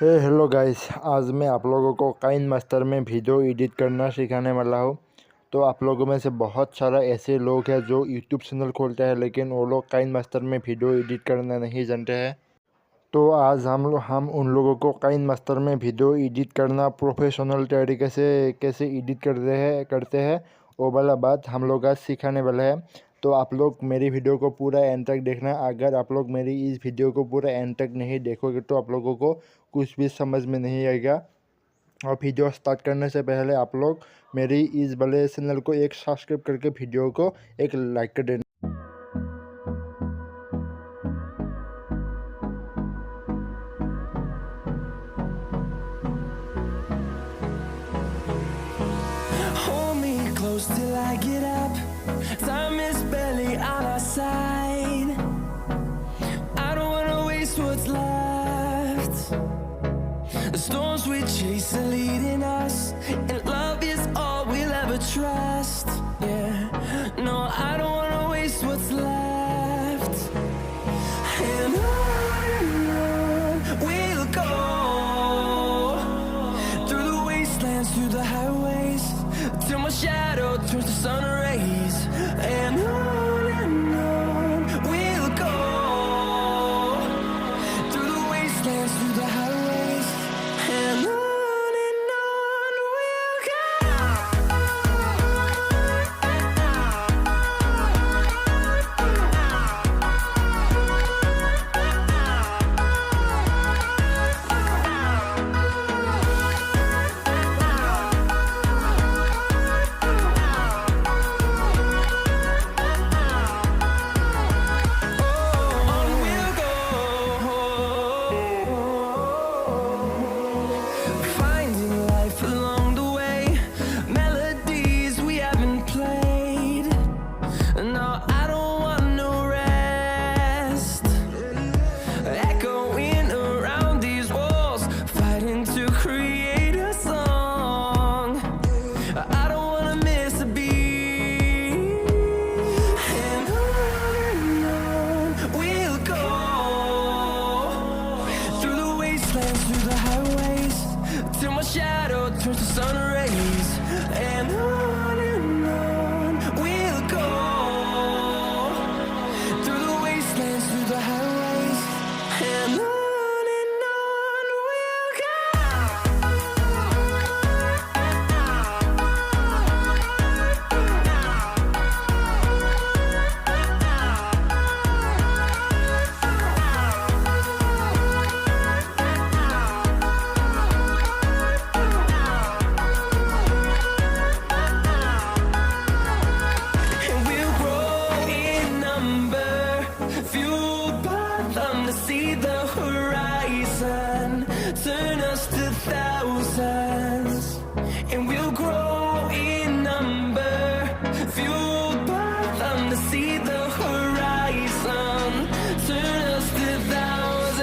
Hello guys, आज मैं आप लोगों को काइन मास्टर में वीडियो एडिट करना सिखाने वाला हूँ। तो आप लोगों में से बहुत सारा ऐसे लोग हैं जो यूट्यूब चैनल खोलते हैं, लेकिन वो लोग काइन मास्टर में वीडियो एडिट करना नहीं जानते हैं। तो आज हम उन लोगों को काइन मास्टर में वीडियो एडिट करना प्रोफेशनल तरीके से कैसे एडिट करते हैं वो वाला बात हम लोग आज सिखाने वाले हैं। तो आप लोग मेरी वीडियो को पूरा एंड तक देखना। अगर आप लोग मेरी इस वीडियो को पूरा एंड तक नहीं देखोगे तो आप लोगों को कुछ भी समझ में नहीं आएगा। और वीडियो स्टार्ट करने से पहले आप लोग मेरी इस वाले चैनल को एक सब्सक्राइब करके वीडियो को एक लाइक कर देना। Hold me close till I get up. Time is barely on our side. I don't wanna waste what's left. The storms we chase are leading us, and love is all we'll ever trust. Yeah, no, I don't wanna waste what's left. And on we'll go, through the wastelands, through the highways, till my shadow turns to sun rays. And on we'll go, through the wastelands, through the highways. And on we'll go. Finding life along the way, melodies we haven't played. No, I don't want no rest. Echoing around these walls, fighting to create a song. I don't wanna miss a beat. And on we'll go, through the wastelands, through the highways, till my shadow turns to sun rays. And on we'll go, through the wastelands, through the highways. And on we'll go. And we'll grow in number, fueled by them to see the horizon, turn us to thousands. And we'll grow in number, fueled by them to see the horizon, turn us to thousands.